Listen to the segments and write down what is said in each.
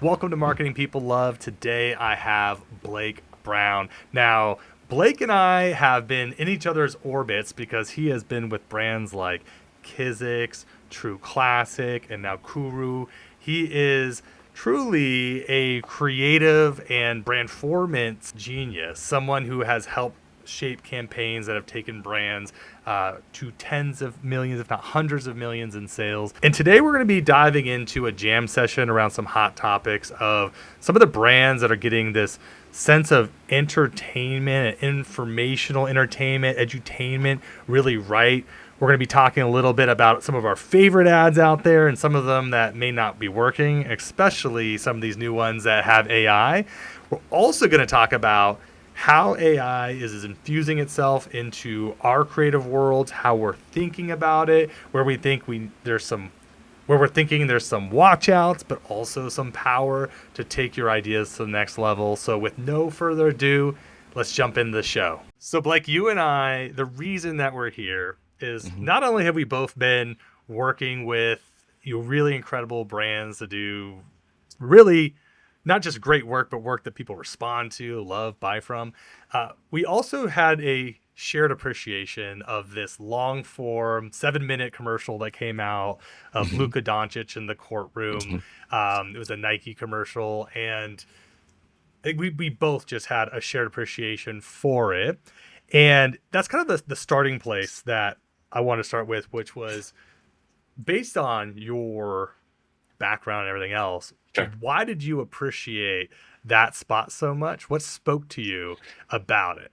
Welcome to Marketing People Love. Today I have Blake Brown. Now, Blake and I have been in each other's orbits because he has been with brands like Kizix, True Classic, and now Kuru. He is truly a creative and brandformance genius, someone who has helped shape campaigns that have taken brands to tens of millions, if not hundreds of millions in sales. And today we're going to be diving into a jam session around some hot topics of some of the brands that are getting this sense of entertainment, informational entertainment, edutainment really right. We're going to be talking a little bit about some of our favorite ads out there and some of them that may not be working, especially some of these new ones that have AI. We're also going to talk about how AI is infusing itself into our creative worlds, how we're thinking about it, where we think where we're thinking there's some watch outs, but also some power to take your ideas to the next level. So with no further ado, let's jump into the show. So Blake, you and I, the reason that we're here is hmm not only have we both been working with really incredible brands to do really not just great work, but work that people respond to, love, buy from. We also had a shared appreciation of this long form 7-minute commercial that came out of hmm Luka Doncic in the courtroom. hmm It was a Nike commercial, and I think we both just had a shared appreciation for it. And that's kind of the starting place that I want to start with, which was based on your background and everything else, Sure. why did you appreciate that spot so much? What spoke to you about it?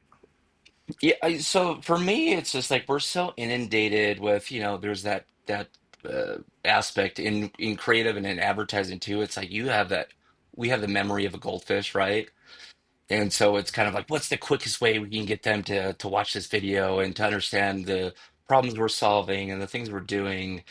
Yeah. So for me, it's just like we're so inundated with, there's that aspect in creative and in advertising too. It's like you have that, we have the memory of a goldfish, right? And so it's kind of like, what's the quickest way we can get them to watch this video and to understand the problems we're solving and the things we're doing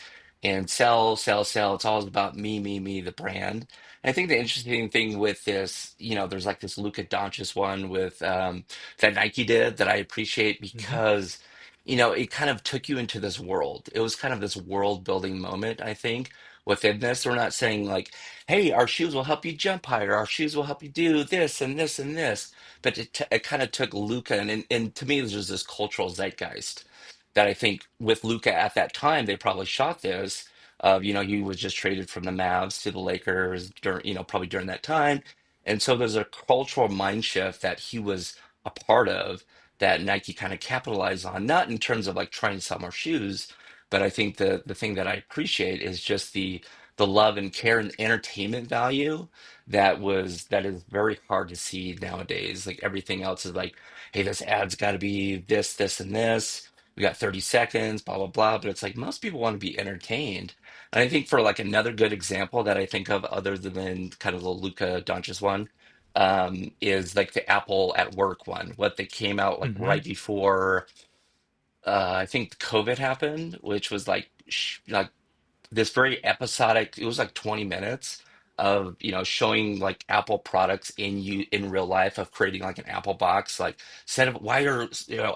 and sell, sell, sell. It's always about me, the brand. And I think the interesting thing with this, there's like this Luka Doncic one with that Nike did that I appreciate Mm-hmm. because, it kind of took you into this world. It was kind of this world building moment, I think, within this. We're not saying like, hey, our shoes will help you jump higher. Our shoes will help you do this and this and this. But it kind of took Luca, and to me, there's just this cultural zeitgeist that I think with Luca at that time, they probably shot this. He was just traded from the Mavs to the Lakers during, probably during that time. And so there's a cultural mind shift that he was a part of that Nike kind of capitalized on, not in terms of like trying to sell more shoes, but I think the thing that I appreciate is just the love and care and entertainment value that is very hard to see nowadays. Like everything else is like, hey, this ad's got to be this, this, and this. We got 30 seconds, blah, blah, blah. But it's like most people want to be entertained. And I think for like another good example that I think of other than kind of the Luka Doncic one, is like the Apple at Work one, what they came out like Mm-hmm. right before I think COVID happened, which was like like this very episodic, it was like 20 minutes of showing like Apple products in real life, of creating like an Apple box, like set of why are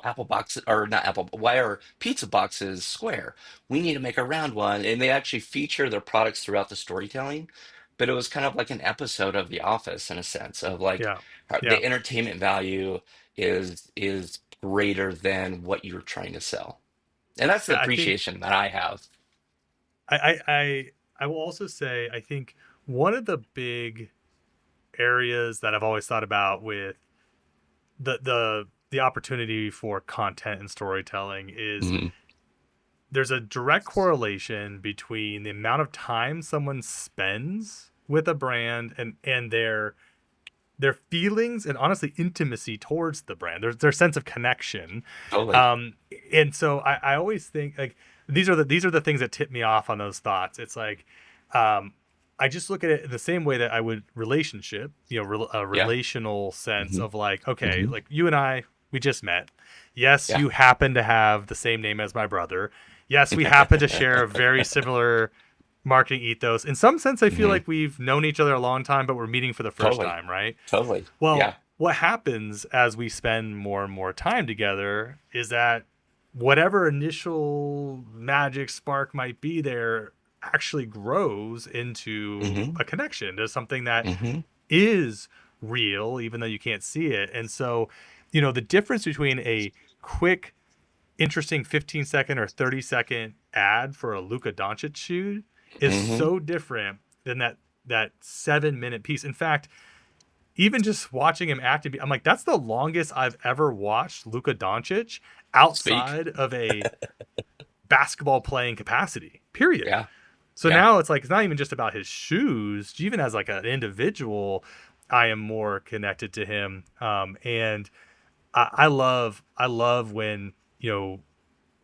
Apple boxes, or not Apple, why are pizza boxes square? We need to make a round one. And they actually feature their products throughout the storytelling, but it was kind of like an episode of The Office in a sense of like Yeah. how Yeah. the entertainment value is greater than what you're trying to sell. And that's the Yeah. I think appreciation that I have. I will also say I think one of the big areas that I've always thought about with the opportunity for content and storytelling is Mhm. there's a direct correlation between the amount of time someone spends with a brand and their feelings and honestly intimacy towards the brand, their sense of connection. Totally. um and so I always think like these are the things that tip me off on those thoughts. It's like I just look at it the same way that I would relationship, a Yeah. relational sense hmm of like, okay, hmm like you and I, we just met. Yes, Yeah. you happen to have the same name as my brother. Yes, we happen to share a very similar marketing ethos. In some sense, I feel hmm like we've known each other a long time, but we're meeting for the first Totally. time, right? Totally. Well, Yeah. what happens as we spend more and more time together is that whatever initial magic spark might be there actually grows into Hmm. a connection to something that Hmm. is real, even though you can't see it. And so, the difference between a quick, interesting 15-second or 30-second ad for a Luka Doncic shoot is Hmm. so different than that 7-minute piece. In fact, even just watching him act, I'm like, that's the longest I've ever watched Luka Doncic Speak. outside of a basketball playing capacity. Period. Yeah. So Yeah. now it's like it's not even just about his shoes. Even as like an individual, I am more connected to him. And I love when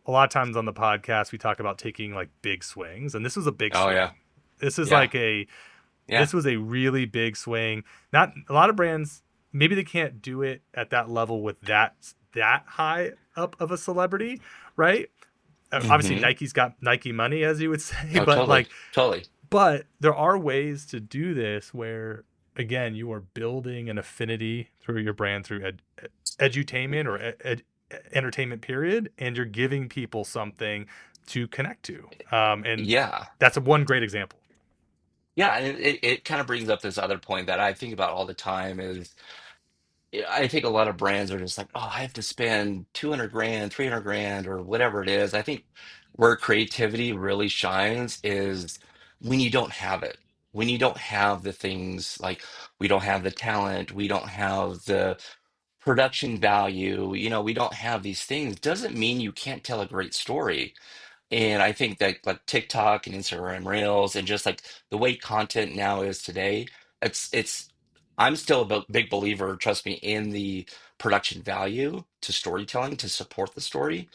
a lot of times on the podcast we talk about taking like big swings, and this was a big Oh swing. yeah. This is Yeah. like a Yeah. this was a really big swing. Not a lot of brands, maybe they can't do it at that level with that high up of a celebrity, right? Obviously Hmm. Nike's got Nike money, as you would say, Oh, but totally. like Totally. there are ways to do this where again you are building an affinity through your brand through edutainment or entertainment period, and you're giving people something to connect to. And Yeah. that's one great example. Yeah. And it kind of brings up this other point that I think about all the time is yeah, I think a lot of brands are just like, oh, I have to spend 200 grand, 300 grand, or whatever it is. I think where creativity really shines is when you don't have it. When you don't have the things like we don't have the talent, we don't have the production value, we don't have these things, doesn't mean you can't tell a great story. And I think that like TikTok and Instagram Reels and just like the way content now is today, it's I'm still a big believer, trust me, in the production value to storytelling to support the story.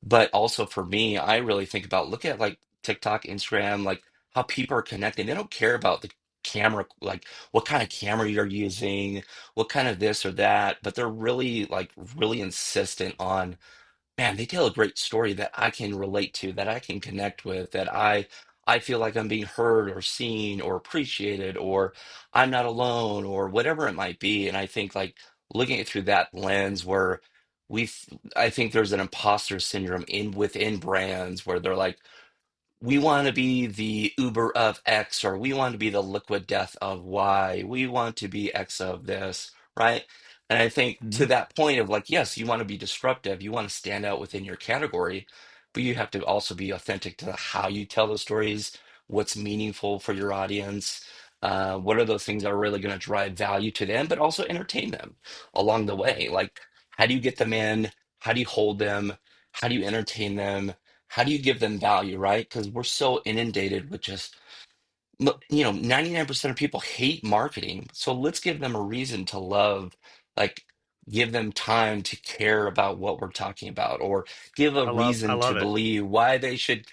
But also for me, I really think about look at like TikTok, Instagram, like how people are connecting. They don't care about the camera, like what kind of camera you're using, what kind of this or that, but they're really like really insistent on man, they tell a great story that I can relate to, that I can connect with, that I feel like I'm being heard or seen or appreciated or I'm not alone or whatever it might be. And I think like looking at it through that lens where we I think there's an imposter syndrome in within brands where they're like we want to be the Uber of X, or we want to be the liquid death of Y. We want to be X of this, right? And I think to Hmm. that point of like, yes, you want to be disruptive, you want to stand out within your category, but you have to also be authentic to how you tell the stories, what's meaningful for your audience, what are those things that are really going to drive value to them, but also entertain them along the way. Like, how do you get them in? How do you hold them? How do you entertain them? How do you give them value, right? Because we're so inundated with just, 99% of people hate marketing. So let's give them a reason to love, like, give them time to care about what we're talking about, or give a I reason to love it. believe why they should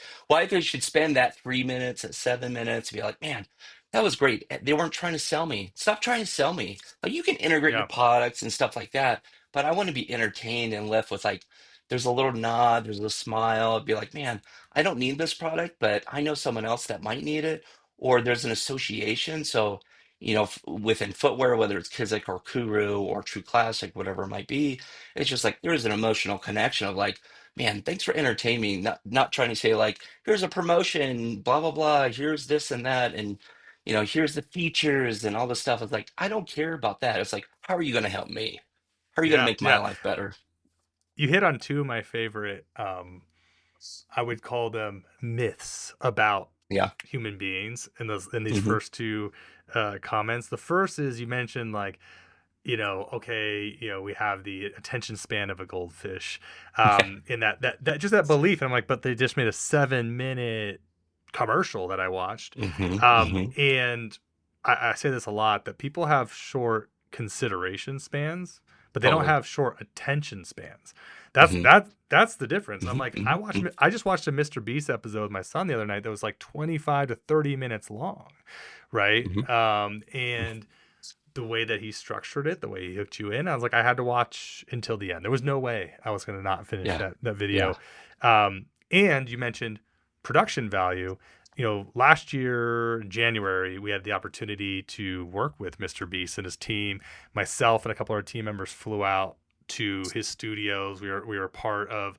spend that 3 minutes and 7 minutes to be like, man, that was great. They weren't trying to sell me. Stop trying to sell me. Like, you can integrate your Yeah. products and stuff like that, but I want to be entertained and left with like, there's a little nod, there's a smile, be like, man, I don't need this product, but I know someone else that might need it, or there's an association. So, within footwear, whether it's Kizik or Kuru or True Classic, whatever it might be, it's just like there's an emotional connection of like, man, thanks for entertaining me. Not trying to say like, here's a promotion, blah blah blah, here's this and that, and here's the features and all this stuff. It's like I don't care about that. It's like, how are you going to help me? How are you going to Yeah. make my Yeah. life better? You hit on two of my favorite, I would call them myths about Yeah. human beings in these Hmm. first two comments. The first is you mentioned like, okay, we have the attention span of a goldfish, Yeah. in that just that belief. And I'm like, but they just made a 7-minute commercial that I watched, Hmm. Hmm. and I say this a lot that people have short consideration spans, but they don't Totally. have short attention spans. Hmm. That's the difference. I'm Hmm. like, Hmm. I just watched a Mr. Beast episode with my son the other night that was like 25 to 30 minutes long, right? Hmm. And the way that he structured it, the way he hooked you in, I was like, I had to watch until the end. There was no way I was going to not finish Yeah. that Yeah. video. And you mentioned production value. Last year, January, we had the opportunity to work with Mr. Beast and his team. Myself and a couple of our team members flew out to his studios. We were part of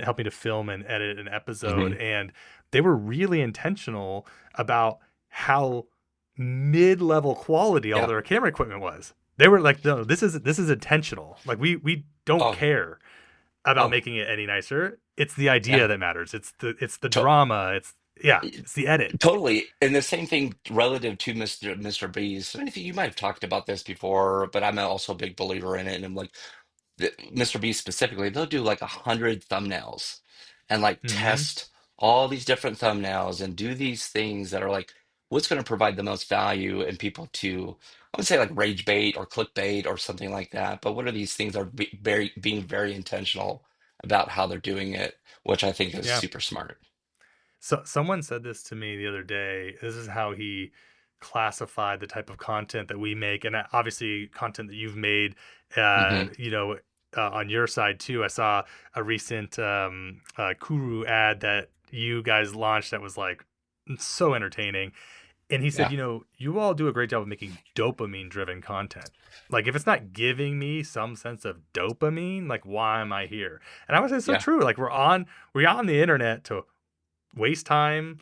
helping to film and edit an episode, Hmm. and they were really intentional about how mid-level quality all Yeah. their camera equipment was. They were like, no, this is intentional. Like we don't Oh, care about oh, making it any nicer. It's the idea yeah. that matters. It's the To- drama. It's the edit. Totally. And the same thing relative to Mr. Beast. I think you might have talked about this before, but I'm also a big believer in it. And I'm like, Mr. Beast specifically, they'll do like 100 thumbnails and like Hmm. test all these different thumbnails and do these things that are like, what's going to provide the most value and people to, I would say like rage bait or clickbait or something like that. But what are these things that are being very intentional about how they're doing it, which I think is Yeah. super smart. So someone said this to me the other day. This is how he classified the type of content that we make, and obviously content that you've made. Uh, Hmm. you know, on your side too. I saw a recent Kuru ad that you guys launched that was like so entertaining. And he said, Yeah. you all do a great job of making dopamine driven content. Like if it's not giving me some sense of dopamine, like why am I here? And I would say it's so Yeah. true. Like we're on the internet to waste time,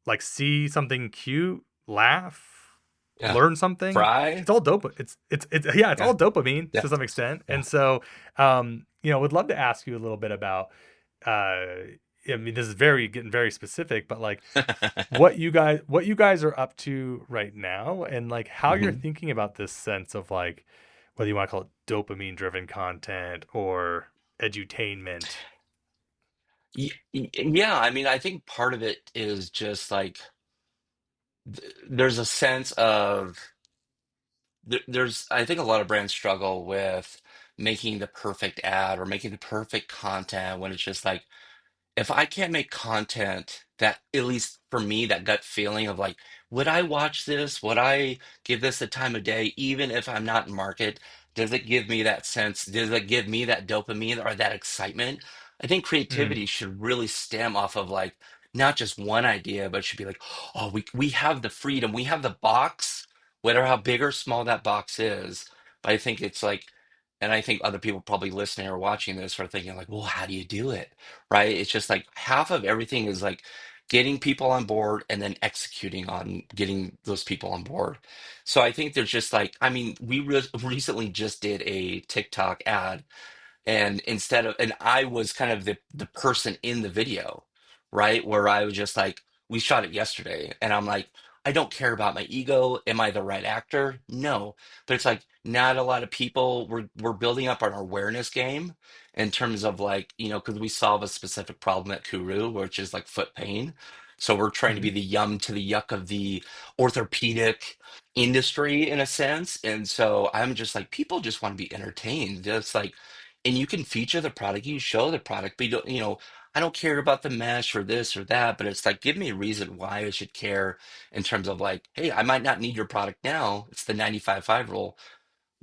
like see something cute, laugh, Yeah. learn something. Fry. It's all dope. It's yeah, it's Yeah. all dopamine Yeah. to some extent. Yeah. And so, would love to ask you a little bit about. I mean, this is getting very specific, but like what you guys are up to right now, and like how you're Hmm. thinking about this sense of like whether you want to call it dopamine driven content or edutainment. Yeah. I mean, I think part of it is just like, there's a sense of there's I think a lot of brands struggle with making the perfect ad or making the perfect content when it's just like, if I can't make content that, at least for me, that gut feeling of like, would I watch this? Would I give this the time of day, even if I'm not in market? Does it give me that sense? Does it give me that dopamine or that excitement? I think Mm, creativity should really stem off of like not just one idea, but it should be like, oh, we have the freedom, we have the box, whatever how big or small that box is. But I think it's like, and I think other people probably listening or watching this are thinking like, well, how do you do it? Right? It's just like half of everything is like getting people on board and then executing on getting those people on board. So I think there's just like, I mean, we recently just did a TikTok ad, and I was kind of the person in the video, right, where I was just like, we shot it yesterday and I'm like, I don't care about my ego. Am I the right actor? No. But it's like, not a lot of people, we're building up our awareness game in terms of like, because we solve a specific problem at Kuru, which is like foot pain. So we're trying to be mhm, the yum to the yuck of the orthopedic industry in a sense. And so I'm just like, people just want to be entertained. It's like, and you can feature the product, you show the product, but I don't care about the mesh or this or that, but it's like, give me a reason why I should care in terms of like, hey, I might not need your product now. It's the 95/5 rule.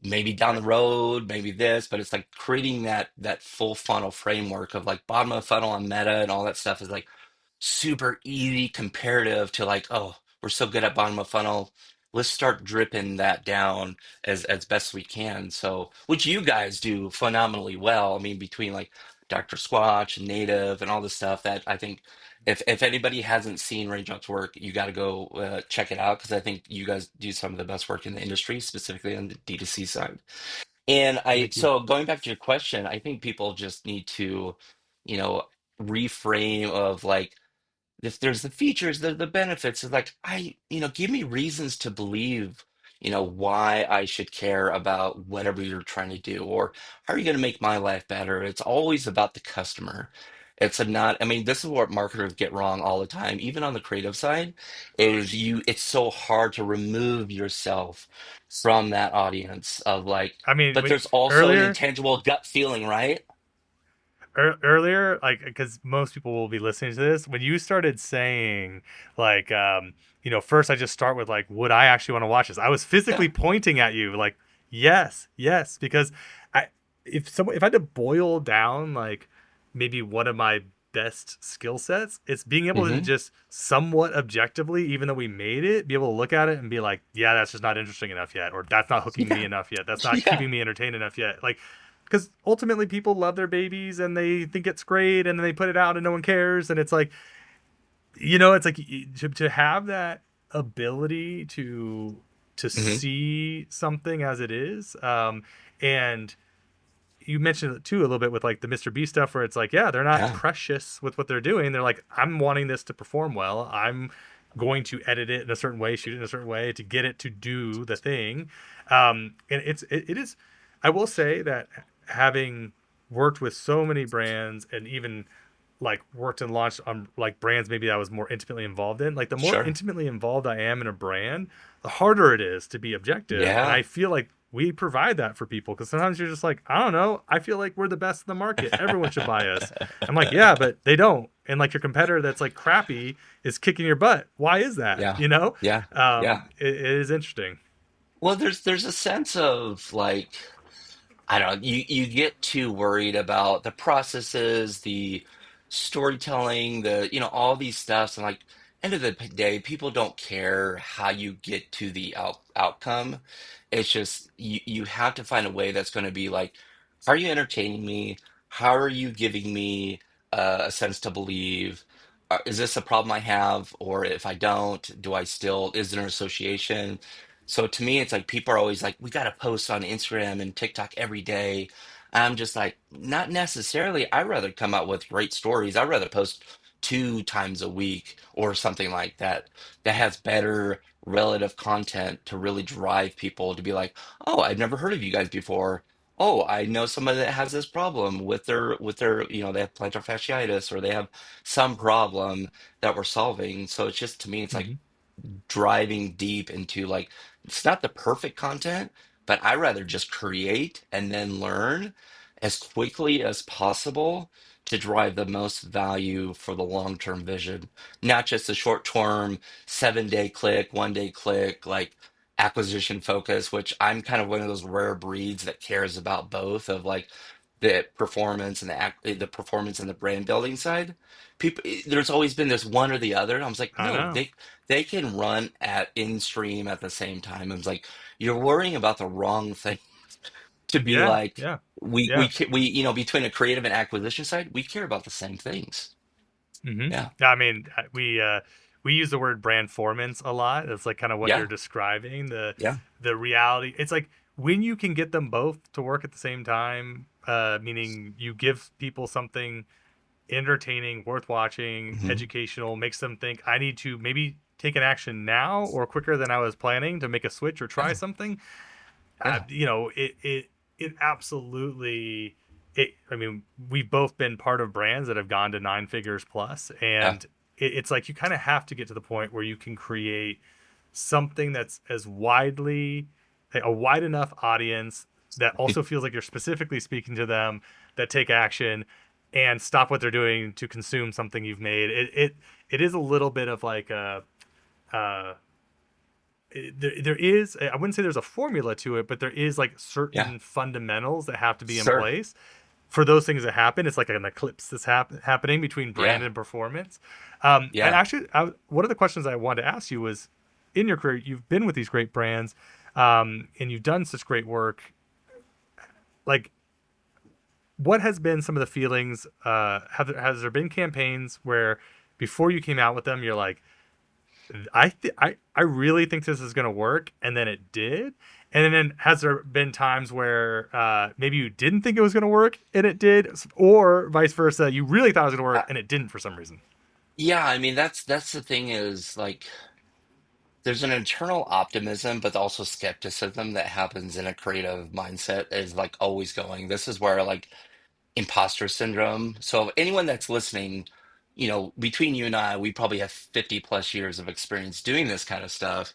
Maybe down the road, maybe this, but it's like creating that full funnel framework of like bottom of the funnel on Meta and all that stuff is like super easy comparative to like, oh, we're so good at bottom of funnel. Let's start dripping that down as best we can. So, which you guys do phenomenally well. I mean, between like Dr. Squatch and Native and all this stuff that I think if anybody hasn't seen Raindrop's work, you got to go check it out because I think you guys do some of the best work in the industry, specifically on the D2C side. And thank you. so going back to your question, I think people just need to, you know, reframe of like, if there's the features, the benefits, it's like, give me reasons to believe, why I should care about whatever you're trying to do, or how are you going to make my life better? It's always about the customer. It's a not, I mean, this is what marketers get wrong all the time, even on the creative side, it's so hard to remove yourself from that audience of like, I mean, but there's also an earlier intangible gut feeling, right? earlier, like, because most people will be listening to this, when you started saying like, first I just start with like, would I actually want to watch this? I was Yeah. physically pointing at you like, yes, yes, because I if I had to boil down like maybe one of my best skill sets, it's being able to Hmm. just somewhat objectively, even though we made it, be able to look at it and be like, yeah, that's just not interesting enough yet, or that's not hooking me Yeah. enough yet, that's not Yeah. keeping me entertained enough yet. Like, because ultimately people love their babies and they think it's great, and then they put it out and no one cares, and it's like, it's like to have that ability to Hmm. see something as it is, and you mentioned it too a little bit with like the Mr. B stuff, where it's like, yeah, they're not Yeah, precious with what they're doing. They're like, I'm wanting this to perform well. I'm going to edit it in a certain way, shoot it in a certain way to get it to do the thing. And it is. I will say that having worked with so many brands and even like worked and launched on like brands maybe I was more intimately involved in. Like the more sure. intimately involved I am in a brand, the harder it is to be objective. And Yeah. I feel like we provide that for people because sometimes you're just like, I don't know, I feel like we're the best in the market. Everyone should buy us. I'm like, yeah, but they don't. And like your competitor that's like crappy is kicking your butt. Why is that? Yeah. Yeah. Yeah. It is interesting. Well, there's a sense of like, I don't know, you get too worried about the processes, the storytelling, all these stuffs, and like end of the day, people don't care how you get to the outcome. It's just you have to find a way that's going to be like, how are you entertaining me? How are you giving me a sense to believe? Is this a problem I have? Or if I don't, is there an association? So to me, it's like people are always like, we got to post on Instagram and TikTok every day. I'm just like, not necessarily. I'd rather come out with great stories. I'd rather post 2 times a week or something like that that has better relative content to really drive people to be like, oh, I've never heard of you guys before. Oh, I know somebody that has this problem with their, they have plantar fasciitis or they have some problem that we're solving. So it's just to me, it's like Hmm. driving deep into like it's not the perfect content, but I rather just create and then learn as quickly as possible to drive the most value for the long-term vision, not just the short-term 7-day click, 1-day click, like acquisition focus, which I'm kind of one of those rare breeds that cares about both of like the performance and the performance and the brand building side. People, there's always been this one or the other. I was like, I no, know. they can run at in stream at the same time. It's like you're worrying about the wrong thing to be Yeah, like yeah, we yeah. we between a creative and acquisition side, we care about the same things. Hmm. Yeah, I mean, we use the word brandformance a lot. It's like kind of what you're yeah, describing. yeah. The reality. It's like when you can get them both to work at the same time. Meaning you give people something entertaining, worth watching, Hmm. educational, makes them think I need to maybe take an action now or quicker than I was planning to make a switch or try Yeah, something. yeah, It absolutely. I mean, we've both been part of brands that have gone to 9 figures plus, yeah. and it's like you kind of have to get to the point where you can create something that's as widely a wide enough audience that also feels like you're specifically speaking to them, that take action and stop what they're doing to consume something you've made. It is a little bit of like a uh, there is, I wouldn't say there's a formula to it, but there is like Yeah. certain fundamentals that have to be in Sure. place for those things to happen. It's like an eclipse that's happening between brand Yeah, and performance. And yeah. actually, one of the questions I wanted to ask you was, in your career, you've been with these great brands, and you've done such great work. Like, what has been some of the feelings? Has there been campaigns where before you came out with them, you're like, I really think this is going to work, and then it did. And then has there been times where maybe you didn't think it was going to work and it did, or vice versa, you really thought it was going to work Uh, and it didn't for some reason? yeah, I mean that's the thing is like there's an internal optimism, but also skepticism that happens in a creative mindset is like always going. This is where like imposter syndrome. So anyone that's listening, between you and I, we probably have 50 plus years of experience doing this kind of stuff.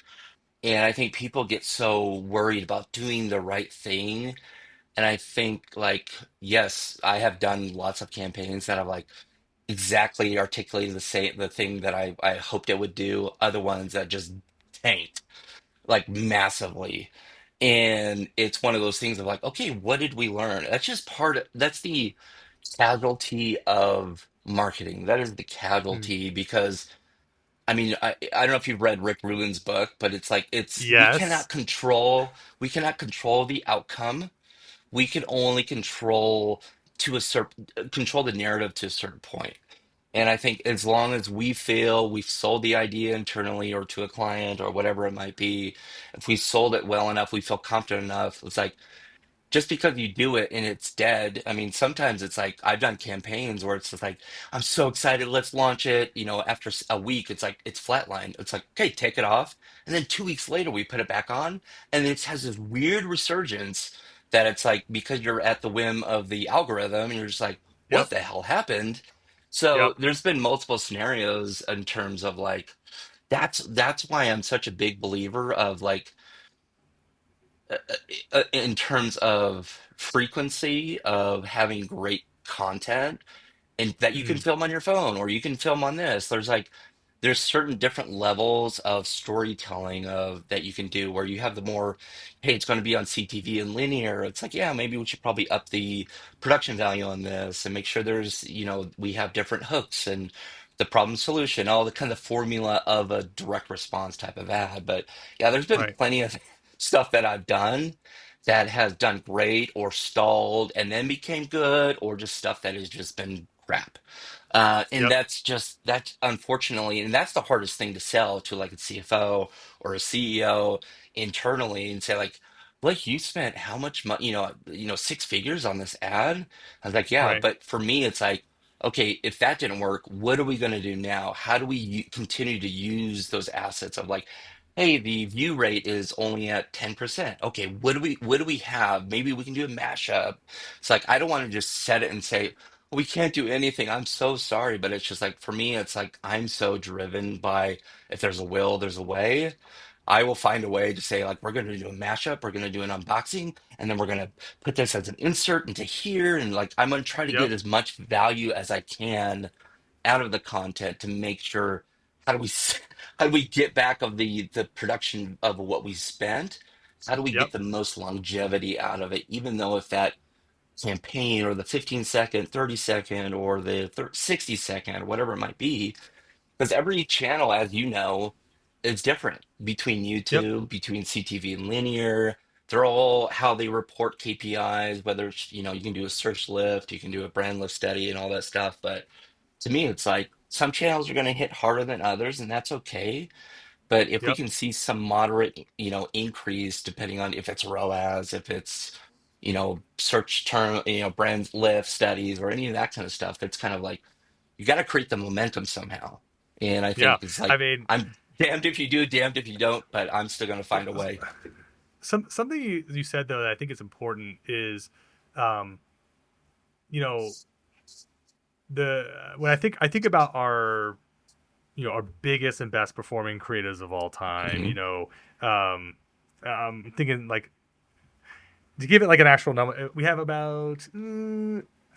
And I think people get so worried about doing the right thing. And I think like, yes, I have done lots of campaigns that have like exactly articulated the thing that I hoped it would do. Other ones that just tanked like massively. And it's one of those things of like, okay, what did we learn? That's the casualty of marketing. That is the Mm. casualty because I mean, I don't know if you've read Rick Rubin's book, but it's like Yes. we cannot control the outcome, we can only control to a certain control the narrative to a certain point. And I think as long as we feel we've sold the idea internally or to a client or whatever it might be, if we sold it well enough, we feel confident enough. It's like just because you do it and it's dead. I mean, sometimes it's like I've done campaigns where it's just like, I'm so excited, let's launch it. After a week, it's like it's flatlined. It's like, okay, take it off. And then 2 weeks later, we put it back on, and it has this weird resurgence that it's like because you're at the whim of the algorithm, and you're just like, what Yep. the hell happened? So Yep. there's been multiple scenarios in terms of like that's why I'm such a big believer of like in terms of frequency of having great content and that you can Mm, film on your phone or you can film on this. There's certain different levels of storytelling of that you can do where you have the more, hey, it's going to be on CTV and linear. It's like, yeah, maybe we should probably up the production value on this and make sure we have different hooks and the problem solution, all the kind of formula of a direct response type of ad. But yeah, there's been right. plenty of stuff that I've done that has done great or stalled and then became good, or just stuff that has just been crap. And Yep. that's unfortunately, and that's the hardest thing to sell to like a CFO or a CEO internally and say like, Blake, you spent how much money, six figures on this ad? I was like, yeah, Right. but for me, it's like, okay, if that didn't work, what are we going to do now? How do we continue to use those assets of like, hey, the view rate is only at 10%. Okay, what do we have? Maybe we can do a mashup. It's like I don't want to just set it and say, we can't do anything. I'm so sorry, but it's just like for me, it's like I'm so driven by if there's a will, there's a way. I will find a way to say like we're going to do a mashup, we're going to do an unboxing, and then we're going to put this as an insert into here, and like I'm going to try to get Yep. as much value as I can out of the content to make sure how do we how do we get back of the production of what we spent? How do we get Yep. the most longevity out of it, even though if that campaign or the 15-second, 30-second, or the 60-second, or whatever it might be. Because every channel, as you know, is different between Yep. YouTube, between CTV and linear. They're all how they report KPIs, whether it's, you can do a search lift, you can do a brand lift study and all that stuff. But to me, it's like some channels are going to hit harder than others, and that's okay. But if we Yep. can see some moderate, increase depending on if it's ROAS, if it's, search term, brand lift studies or any of that kind of stuff, that's kind of like you got to create the momentum somehow. And I Yeah. think it's I like mean, I'm damned if you do, damned if you don't, but I'm still going to find a s- way. something you said though that I think is important is, um, you know, the when I think about our our biggest and best performing creatives of all time. Hmm. I'm thinking like to give it like an actual number, we have about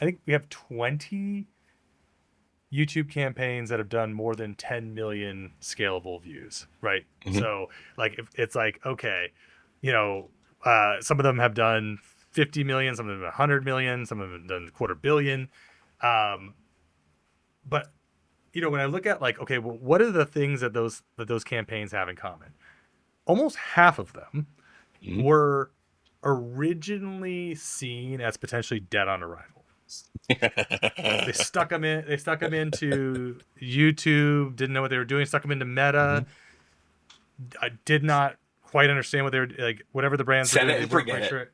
I think we have 20 YouTube campaigns that have done more than 10 million scalable views, right? Hmm. So like if it's like okay, you know, some of them have done 50 million, some of them have 100 million, some of them have done quarter billion. Um, but when I look at like okay, well, what are the things that those campaigns have in common? Almost half of them Hmm. were originally seen as potentially dead on arrival. They stuck them in. They stuck them into YouTube. Didn't know what they were doing. Stuck them into Meta. Hmm. I did not quite understand what they were like. Whatever the brands were Set doing, it they and weren't forget quite it. sure.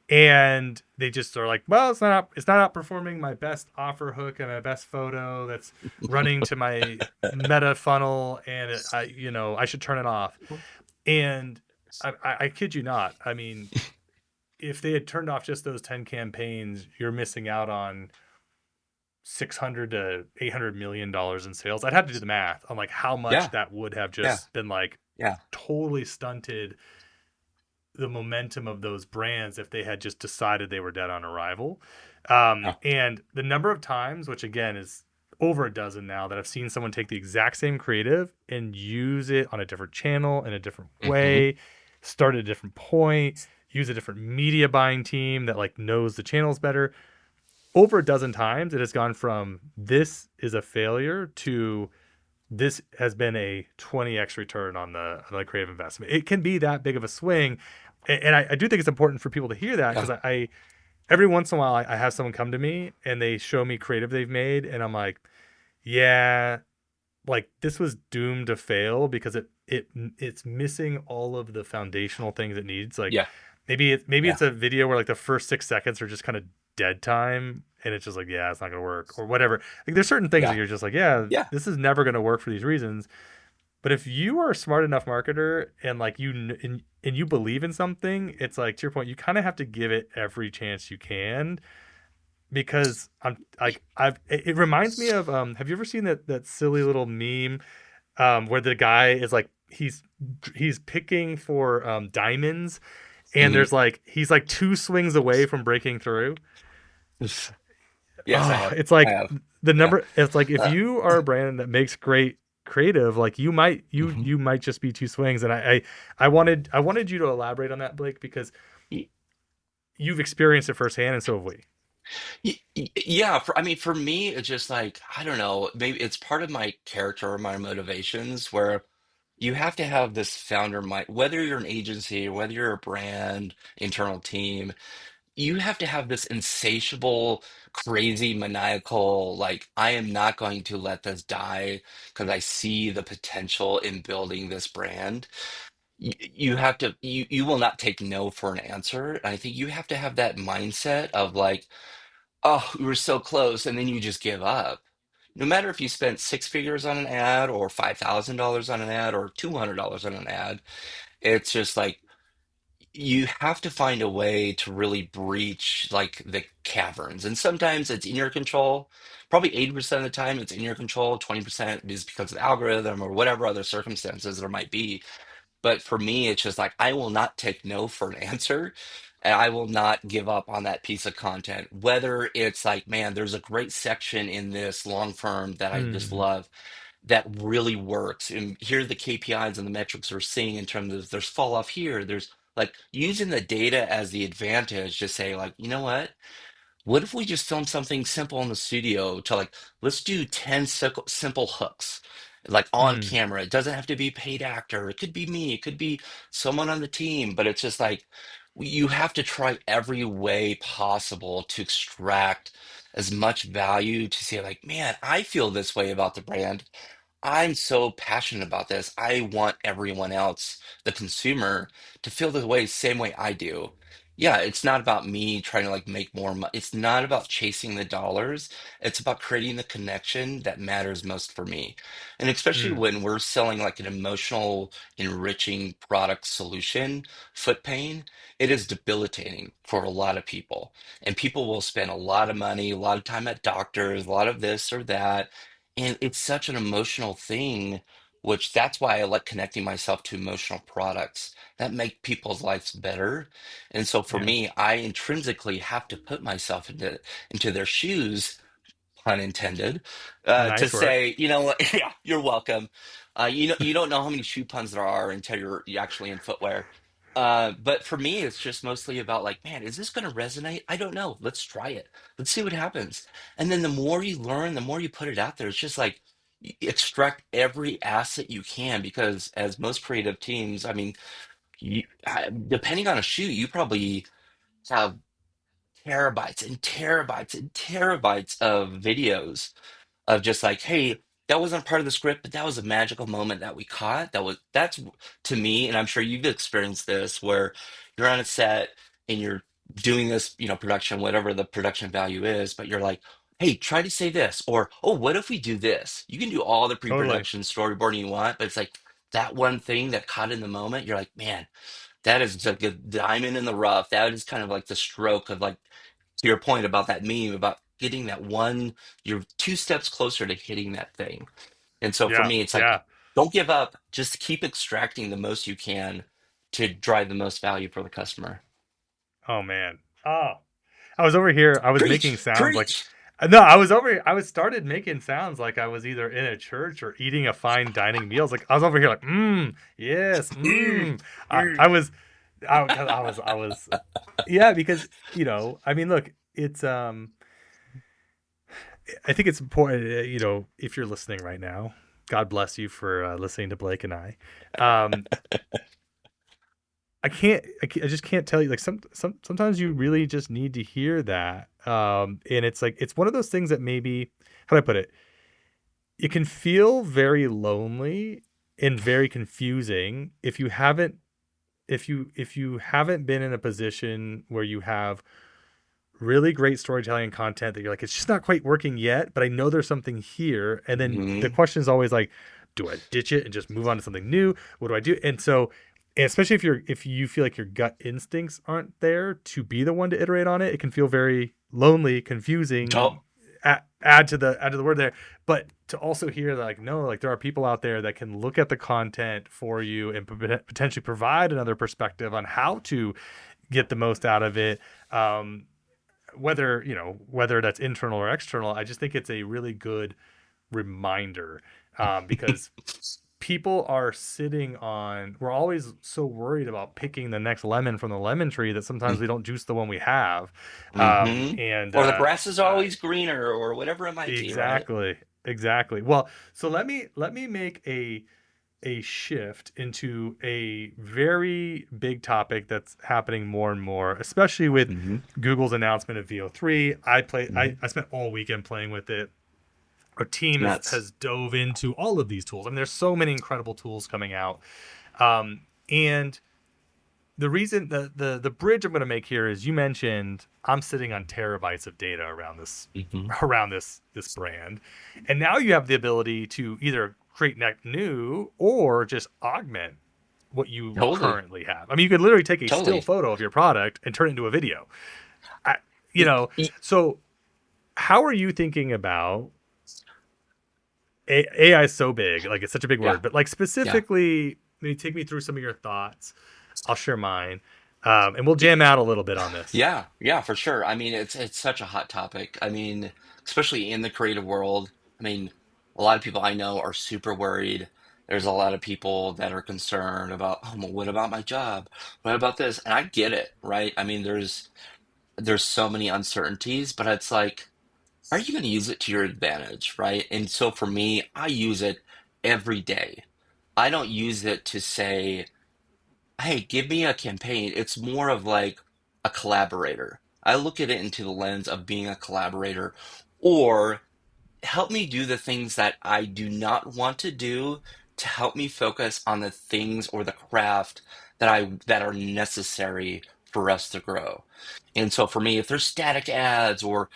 And they just are like, well, it's not outperforming my best offer hook and my best photo that's running to my Meta funnel, and I should turn it off. And I kid you not. I mean, if they had turned off just those 10 campaigns, you're missing out on 600 to 800 million dollars in sales. I'd have to do the math on like how much Yeah, that would have yeah, just been like yeah. totally stunted the momentum of those brands if they had just decided they were dead on arrival. Yeah. And the number of times, which again is over a dozen now, that I've seen someone take the exact same creative and use it on a different channel in a different Hmm. way, start at a different point, use a different media buying team that like knows the channels better. Over a dozen times, it has gone from this is a failure to this has been a 20x return on the creative investment. It can be that big of a swing. and I do think it's important for people to hear that Yeah, because I every once in a while I have someone come to me and they show me creative they've made, and I'm like, yeah, like this was doomed to fail because it's missing all of the foundational things it needs. Like yeah, maybe yeah, it's a video where like the first 6 seconds are just kind of dead time, and it's just like, yeah, it's not gonna work or whatever. Like there's certain things that yeah, you're just like, yeah, yeah. this is never gonna work for these reasons. But if you are a smart enough marketer and like and you believe in something, it's like to your point, you kind of have to give it every chance you can because I'm like it reminds me of have you ever seen that silly little meme where the guy is like he's picking for diamonds and Hmm. there's like he's like 2 swings away from breaking through. Yes, I Oh, have. it's I like have. the Yeah. number. It's like if Uh, you are a brand that makes great creative, like mhm. you might just be 2 swings. And I wanted you to elaborate on that, Blake, because you've experienced it firsthand, and so have we. Yeah, I mean, for me, it's just like, I don't know, maybe it's part of my character or my motivations where you have to have this founder mind, whether you're an agency, whether you're a brand, internal team, you have to have this insatiable, crazy, maniacal, like, I am not going to let this die because I see the potential in building this brand. You have to, you will not take no for an answer. And I think you have to have that mindset of like, oh, we were so close, and then you just give up. No matter if you spent 6 figures on an ad or $5,000 on an ad or $200 on an ad, it's just like you have to find a way to really breach like the caverns. And sometimes it's in your control. Probably 80% of the time it's in your control, 20% is because of the algorithm or whatever other circumstances there might be. But for me, it's just like I will not take no for an answer. And I will not give up on that piece of content. Whether it's like, man, there's a great section in this long form that I just Mm, love that really works. And here are the KPIs and the metrics we're seeing in terms of there's fall off here. There's like using the data as the advantage to say, like, you know what if we just film something simple in the studio to like, let's do 10 simple hooks, like on mm, camera. It doesn't have to be a paid actor. It could be me. It could be someone on the team, but it's just like you have to try every way possible to extract as much value to say, like, man, I feel this way about the brand. I'm so passionate about this. I want everyone else, the consumer, to feel the same way I do. Yeah, it's not about me trying to like make more money. It's not about chasing the dollars. It's about creating the connection that matters most for me. And especially mm. when we're selling like an emotional, enriching product solution, foot pain, it is debilitating for a lot of people. And people will spend a lot of money, a lot of time at doctors, a lot of this or that, and it's such an emotional thing, which that's why I like connecting myself to emotional products that make people's lives better. And so for Yeah, me, I intrinsically have to put myself into their shoes, pun intended, to nice work. say, yeah, you're welcome. You don't know how many shoe puns there are until you're actually in footwear. But for me, it's just mostly about like, man, is this going to resonate? I don't know. Let's try it. Let's see what happens. And then the more you learn, the more you put it out there. It's just like extract every asset you can because as most creative teams, I mean, depending on a shoe, you probably have terabytes and terabytes and terabytes of videos of just like, hey, that wasn't part of the script, but that was a magical moment that we caught. That's to me, and I'm sure you've experienced this, where you're on a set and you're doing this, production, whatever the production value is, but you're like, hey, try to say this, or oh, what if we do this? You can do all the Totally. pre-production storyboarding you want, but it's like that one thing that caught in the moment, you're like, man, that is like a diamond in the rough. That is kind of like the stroke of like to your point about that meme about getting that one, you're 2 steps closer to hitting that thing. And so for Yeah, me, it's like, yeah. don't give up. Just keep extracting the most you can to drive the most value for the customer. Oh man. Oh, I was over here. I was making Preach, sounds like preach. no. I was over. I was started making sounds like I was either in a church or eating a fine dining meal. I was over here like, yes, Mm, I mm. was, I was, yeah, because I mean, look, it's I think it's important, if you're listening right now, God bless you for listening to Blake and I. Um, I just can't tell you. Like sometimes you really just need to hear that. And it's like it's one of those things that maybe how do I put it? It can feel very lonely and very confusing if you haven't been in a position where you have really great storytelling and content that you're like, it's just not quite working yet, but I know there's something here. And then the Hmm. question is always like, do I ditch it and just move on to something new? What do I do? And so, and especially if you feel like your gut instincts aren't there to be the one to iterate on it, it can feel very lonely, confusing. Oh, Add to the word there, but to also hear that, like, no, like there are people out there that can look at the content for you and potentially provide another perspective on how to get the most out of it. Whether that's internal or external, I just think it's a really good reminder, because people are sitting on we're always so worried about picking the next lemon from the lemon tree that sometimes we don't juice the one we have. mm-hmm. And Or the grass is uh, always greener, or whatever it might be, right? exactly. Well, so let me make a shift into a very big topic that's happening more and more, especially with Hmm. Google's announcement of VO3. Hmm. I spent all weekend playing with it. Our team Nuts. has dove into all of these tools. I mean, there's so many incredible tools coming out. And the reason the bridge I'm going to make here is you mentioned I'm sitting on terabytes of data Hmm. this brand, and now you have the ability to either create net new or just augment what you Totally. currently have. I mean, you could literally take a still Totally. photo of your product and turn it into a video. I, you Y- know, y- so how are you thinking about AI is so big, like it's such a big Yeah. word, but like Yeah. specifically, maybe take me through some of your thoughts. I'll share mine, and we'll jam out a little bit on this. Yeah, yeah, for sure. I mean, it's such a hot topic. I mean, especially in the creative world. I mean, a lot of people I know are super worried. There's a lot of people that are concerned about, oh, well, what about my job? What about this? And I get it, right? I mean, there's so many uncertainties, but it's like, are you going to use it to your advantage, right? And so for me, I use it every day. I don't use it to say, hey, give me a campaign. It's more of like a collaborator. I look at it into the lens of being a collaborator, or help me do the things that I do not want to do to help me focus on the things or the craft that are necessary for us to grow. And so for me, if there's static ads or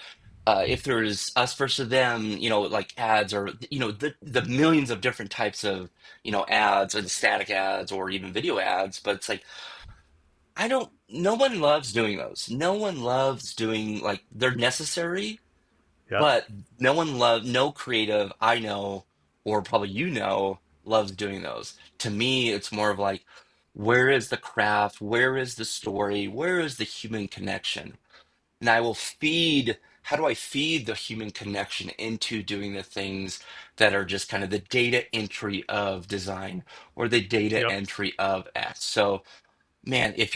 if there's us versus them, like ads or the millions of different types of ads and static ads or even video ads, but it's like I don't. No one loves doing those. No one loves doing like they're necessary, Yep. but no creative I know or probably loves doing those. To me, it's more of like, where is the craft? Where is the story? Where is the human connection? And I will feed. How do I feed the human connection into doing the things that are just kind of the data entry of design or the data Yep. entry of X? So man, if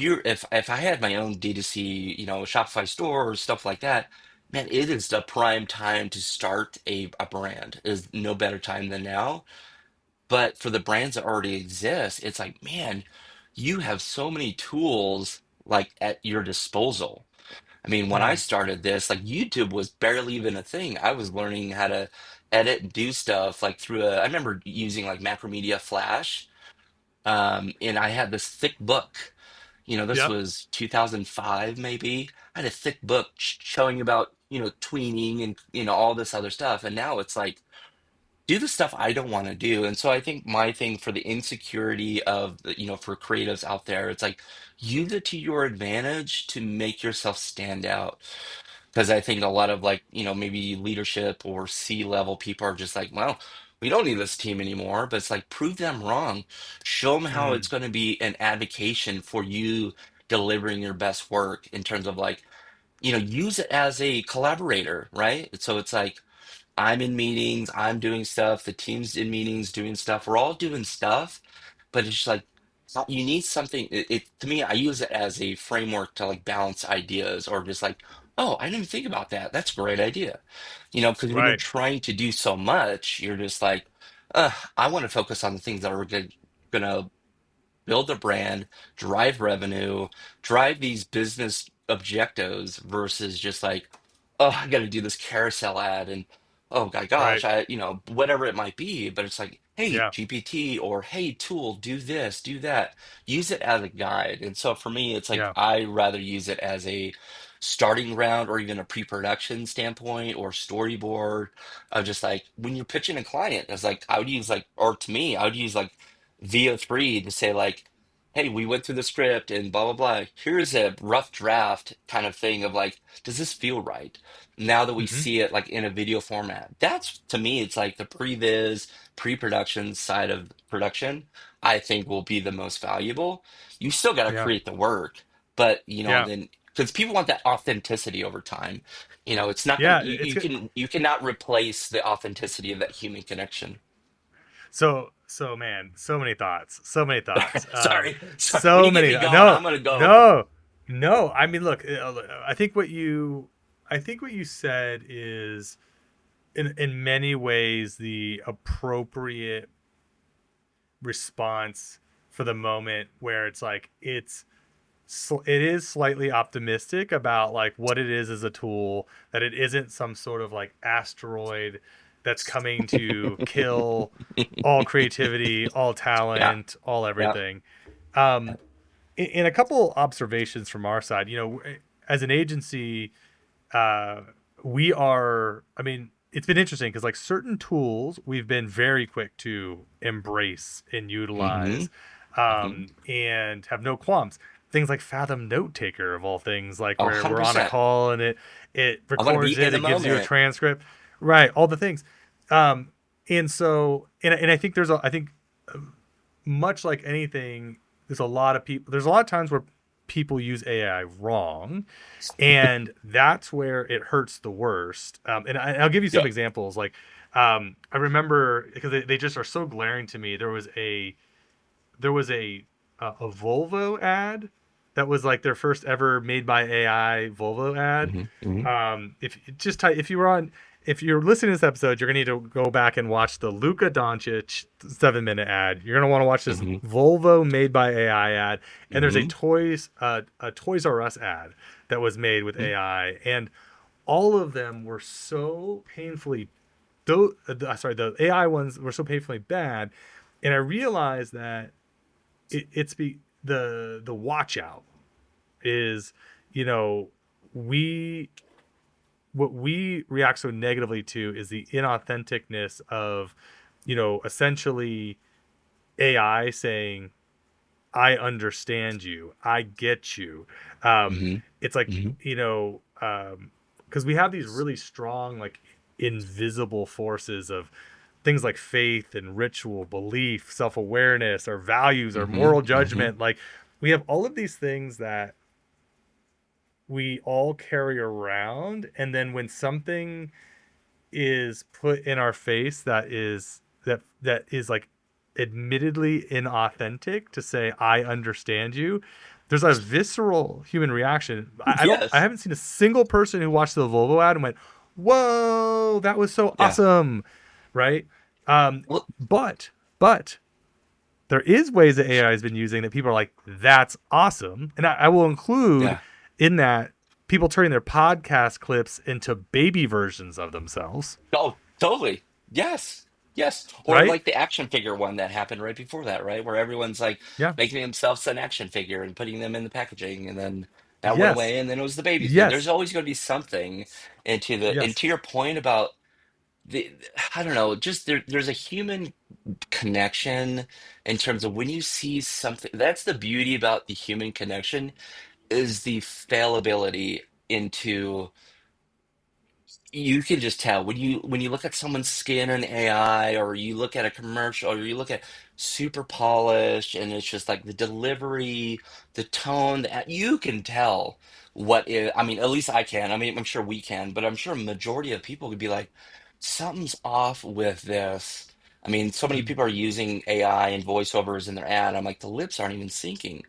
I had my own D2C, Shopify store or stuff like that, man, it is the prime time to start a brand. Is no better time than now. But for the brands that already exist, it's like, man, you have so many tools like at your disposal. I mean, when I Mm. started this, like YouTube was barely even a thing. I was learning how to edit and do stuff like I remember using like Macromedia Flash. And I had this thick book. This Yep. was 2005, maybe. I had a thick book showing about, tweening and, all this other stuff. And now it's like, do the stuff I don't want to do. And so I think my thing for the insecurity of for creatives out there, it's like, use it to your advantage to make yourself stand out. Because I think a lot of like, maybe leadership or C-level people are just like, well, we don't need this team anymore. But it's like, prove them wrong. Show them how it's Mm. going to be an advocation for you delivering your best work in terms of like, use it as a collaborator, right? So it's like, I'm in meetings, I'm doing stuff, the team's in meetings doing stuff, we're all doing stuff, but it's just like you need something. To me, I use it as a framework to like balance ideas or just like, oh, I didn't even think about that. That's a great idea. Because when you're Right. trying to do so much, you're just like, I want to focus on the things that are gonna build a brand, drive revenue, drive these business objectives versus just like, oh, I got to do this carousel ad and oh my gosh, Right. whatever it might be. But it's like, hey, Yeah. GPT or hey, tool, do this, do that. Use it as a guide. And so for me, it's like Yeah. I rather use it as a starting ground or even a pre-production standpoint or storyboard of just like when you're pitching a client, it's like I would use like, or to me, I would use like VO3 to say like, hey, we went through the script and blah blah blah. Here's a rough draft kind of thing of like, does this feel right? Now that we Hmm. see it like in a video format, that's to me, it's like the previs, pre-production side of production, I think will be the most valuable. You still got to Yeah. create the work, but Yeah. then because people want that authenticity over time. It's not gonna Yeah. you can you cannot replace the authenticity of that human connection. So man, so many thoughts, so many thoughts, Sorry. When so you get many. me going, No, I'm gonna go. no, no. I mean, look, I think what you said is in many ways the appropriate response for the moment, where it's like it is slightly optimistic about like what it is as a tool, that it isn't some sort of like asteroid that's coming to kill all creativity, all Yeah, talent, all yeah. everything. In a couple observations from our side, as an agency, uh, we are, I mean, it's been interesting because like certain tools we've been very quick to embrace and Mm-hmm. utilize, Hmm. and have no qualms. Things like Fathom Note Taker, of all things, like Oh, where we're on a 100%. call and it I want to records be in it, the it gives you a moment. transcript, right? All the things. Um, and so, and I think I think much like anything, there's a lot of times where people use AI wrong, and that's where it hurts the worst. I'll give you Yeah. some examples. Like, I remember because they just are so glaring to me. There was a Volvo ad that was like their first ever made by AI Volvo ad. Hmm. Hmm. If you were on, if you're listening to this episode, you're gonna need to go back and watch the Luka Doncic 7 minute ad. You're gonna want to watch this Hmm. Volvo made by AI ad, and there's Hmm. a Toys R Us ad that was made with AI, and all of them were so painfully sorry, the AI ones were so painfully bad, and I realized that it's the watch out is, you know, we what we react so negatively to is the inauthenticness of, essentially AI saying, I understand you, I get you. Hmm. It's like, Hmm. because we have these really strong, like, invisible forces of things like faith and ritual, belief, self awareness, our values, our Hmm. moral Hmm. judgment. Like, we have all of these things that we all carry around. And then when something is put in our face that is like admittedly inauthentic, to say I understand you, there's a visceral human reaction. I Yes. haven't seen a single person who watched the Volvo ad and went, whoa, that was so Yeah. awesome, right? um Well, but there is ways that AI has been using that people are like, that's awesome. And I will include yeah. in that people turning their podcast clips into baby versions of themselves, Oh, totally. Yes. Yes. Or right? like the action figure one that happened right before that, right? Where everyone's like Yeah. making themselves an action figure and putting them in the packaging, and then that went Yes. away, and then it was the baby thing. There's Yes. always going to be something and Yes. to your point about the, I don't know, just there's a human connection in terms of when you see something. That's the beauty about the human connection is the fallibility into you can just tell when you look at someone's skin in AI or you look at a commercial or you look at super polished and it's just like the delivery, the tone, you can tell what is, I mean, at least I can. I mean, I'm sure we can, but I'm sure a majority of people could be like, something's off with this. I mean, so many Mm, people are using AI and voiceovers in their ad. I'm like, the lips aren't even syncing.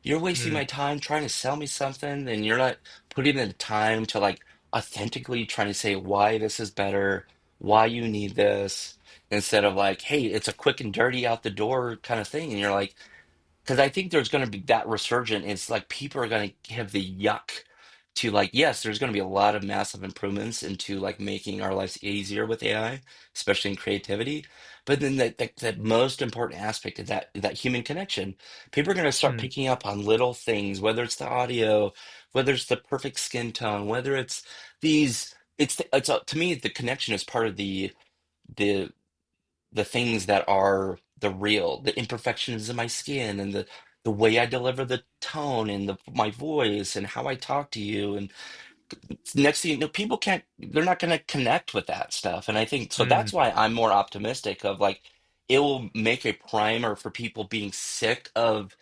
You're wasting my mm, time trying to sell me something, and you're not putting in the time to like authentically trying to say why this is better, why you need this, instead of like, hey, it's a quick and dirty out the door kind of thing. And you're like, because I think there's going to be that resurgent. It's like people are going to have the yuck to like, yes, there's going to be a lot of massive improvements into like making our lives easier with AI, especially in creativity. But then that most important aspect of that human connection, people are going to start Mm, picking up on little things, whether it's the audio, whether it's the perfect skin tone, whether it's these. To me, the connection is part of the the things that are the real, the imperfections in my skin and the way I deliver the tone and my voice and how I talk to you. And next thing you know, people can't, they're not going to connect with that stuff. And I think so mm, that's why I'm more optimistic of like, it will make a primer for people being sick of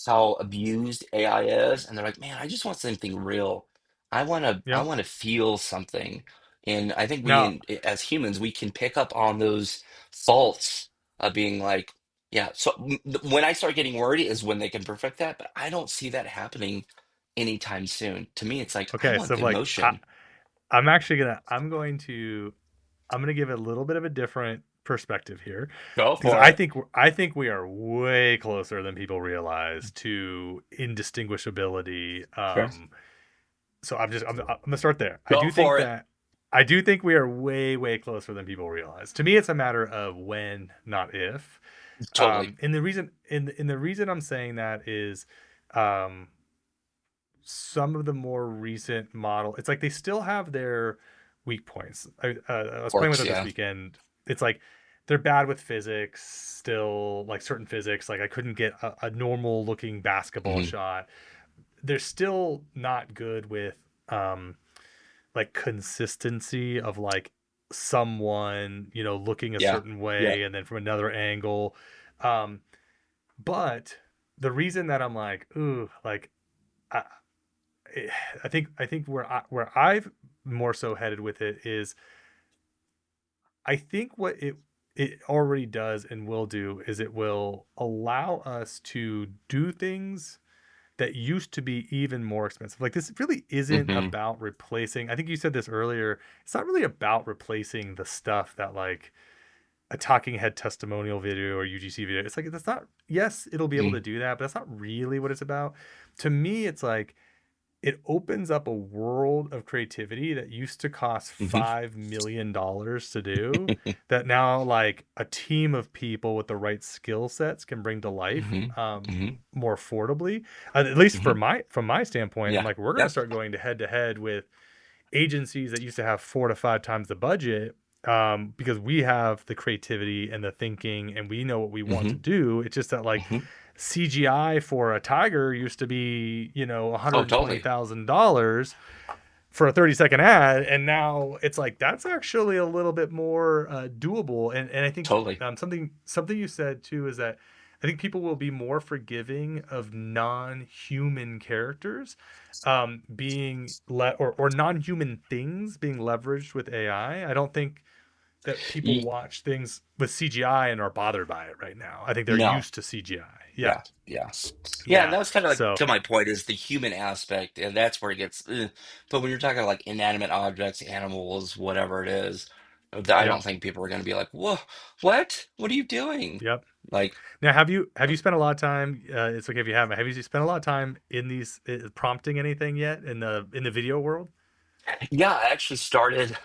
how abused AI is, and they're like, man, I just want something real. I yep. want to feel something. And I think Now, as humans, we can pick up on those faults of being like, yeah. So when I start getting worried is when they can perfect that, but I don't see that happening anytime soon. To me, it's like, I okay, want so the like emotion. I'm actually gonna I'm gonna give a little bit of a different perspective here Go because for it. I think we are way closer than people realize to indistinguishability. Sure. So I'm gonna start there. Go for it. I do think we are way closer than people realize. To me, it's a matter of when, not if. Totally. And the reason in the reason I'm saying that is, um, some of the more recent model, it's like they still have their weak points. I was playing with Works, it this yeah. weekend. It's like they're bad with physics still, like certain physics. Like I couldn't get a normal looking basketball Hmm. shot. They're still not good with um like consistency of like someone, you know, looking a Yeah. certain Yeah. way and then from another angle. Um, but the reason that I'm like, ooh, like I, I think where I've more so headed with it is I think what it already does and will do is it will allow us to do things that used to be even more expensive. Like this really isn't Hmm. about replacing. I think you said this earlier. It's not really about replacing the stuff that like a talking head testimonial video or UGC video. It's like that's not. Yes, it'll be able to do that, but that's not really what it's about. To me, it's like it opens up a world of creativity that used to cost Hmm. $5 million to do, that now like a team of people with the right skill sets can bring to life, Hmm. Hmm. more affordably. At least Hmm. from my standpoint, I'm Yeah. like we're going to Yep. start going to head with agencies that used to have 4 to 5 times the budget, because we have the creativity and the thinking and we know what we want to Hmm. do. It's just that like Hmm. CGI for a tiger used to be, you know, Oh, totally. $120,000 for a 30-second ad, and now it's like that's actually a little bit more doable. And I think Totally. something you said too is that I think people will be more forgiving of non-human characters, being or non-human things being leveraged with AI. I don't think that people Ye- watch things with CGI and are bothered by it right now. I think they're No. used to CGI. Yeah, Yeah. Yeah. Yeah. And yeah. that was kind of like So to my point is the human aspect, and that's where it gets. But when you're talking like inanimate objects, animals, whatever it is, I yep, don't think people are going to be like, "Whoa, what? What are you doing?" yep. Like, Now, have you spent a lot of time? It's okay if you haven't. Have you spent a lot of time in these prompting anything yet in the video world? yeah, I actually started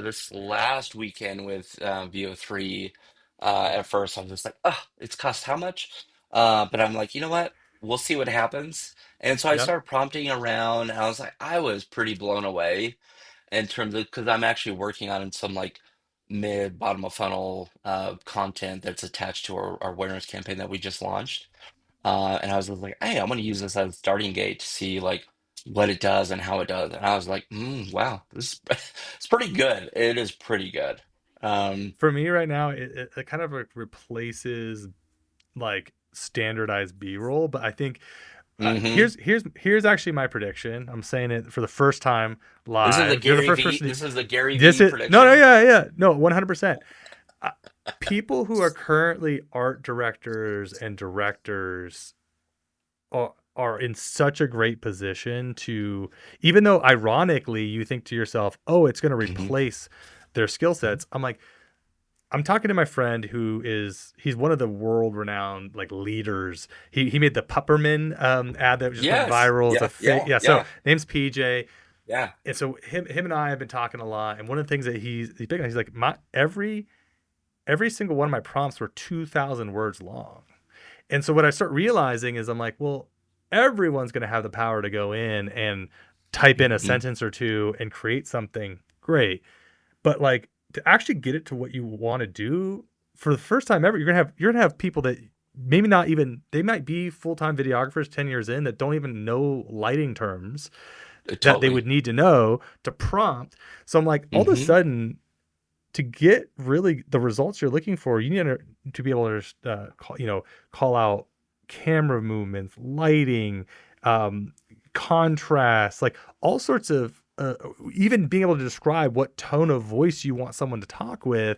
this last weekend with VO3. At first, I was just like, "Oh, it's cost how much?" But I'm like, you know what? We'll see what happens. And so I Yep. started prompting around. And I was like, I was pretty blown away in terms of because I'm actually working on some like mid bottom of funnel content that's attached to our awareness campaign that we just launched. And I was just like, hey, I'm going to use this as a starting gate to see like what it does and how it does. And I was like, wow, this is it's pretty good. It is pretty good. Um, For me right now, it kind of like replaces like standardized B-roll, but I think hmm here's actually my prediction. I'm saying it for the first time live. You're the first person. This is the Gary This V is no, prediction. yeah, no, 100%. Uh, People who are currently art directors and directors are in such a great position to, even though ironically you think to yourself, oh, it's going to Hmm. replace their skill Hmm. sets. I'm like, I'm talking to my friend he's one of the world renowned like leaders. He made the Pupperman ad that just went Yes. viral. It's a Yeah. fake, Yeah. yeah. So Yeah. name's PJ, Yeah. and so him and I have been talking a lot. And one of the things that he's big on, he's like my every single one of my prompts were 2,000 words long. And so what I start realizing is I'm like, well, everyone's going to have the power to go in and type in a Hmm. sentence or two and create something great. But like to actually get it to what you want to do for the first time ever, you're gonna have people that maybe not even they might be full-time videographers 10 years in that don't even know lighting terms that they Totally. would need to know to prompt. So I'm like, all of a Hmm. sudden, to get really the results you're looking for, you need to be able to call out camera movements, lighting, um, contrast, like all sorts of even being able to describe what tone of voice you want someone to talk with.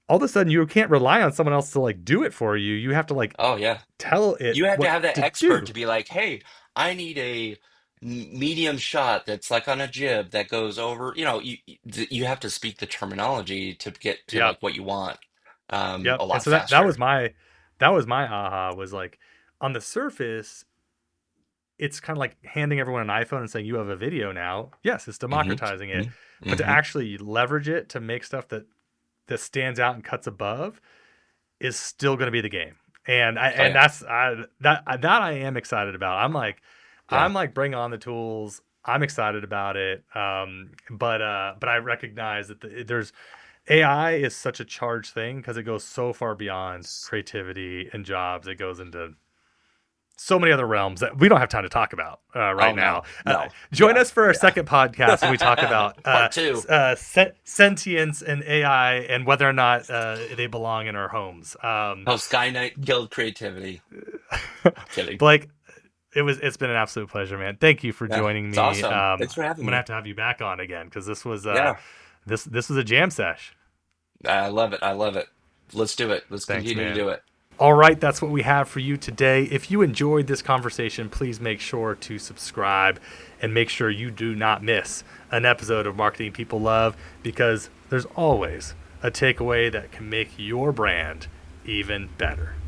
All of a sudden, you can't rely on someone else to like do it for you. You have to like Oh yeah. tell it You have to what have that to expert do. to be like, hey, I need a medium shot that's like on a jib that goes over. You have to speak the terminology to get to Yeah. like what you want Yep. a And lot so faster. that was my aha was like on the surface it's kind of like handing everyone an iPhone and saying you have a video now. Yes, it's Hmm. democratizing it, Hmm. but to Hmm. actually leverage it to make stuff that stands out and cuts above is still going to be the game. Oh And yeah. that I am excited about. Yeah. I'm like bring on the tools. I'm excited about it. But I recognize that there's AI is such a charged thing because it goes so far beyond creativity and jobs. It goes into so many other realms that we don't have time to talk about right Oh now. no. No. Join Yeah. us for our Yeah. second podcast when we talk about Part two. sentience and AI and whether or not they belong in our homes. How Skynet killed creativity. Kidding. Blake, it's been an absolute pleasure, man. Thank you for Yeah. joining It's me. awesome. I'm Thanks for having gonna me. have you back on again because Yeah. this was a jam sesh. I love it. I love it. Let's do it. Let's Thanks, continue to man. do it. All right, that's what we have for you today. If you enjoyed this conversation, please make sure to subscribe and make sure you do not miss an episode of Marketing People Love because there's always a takeaway that can make your brand even better.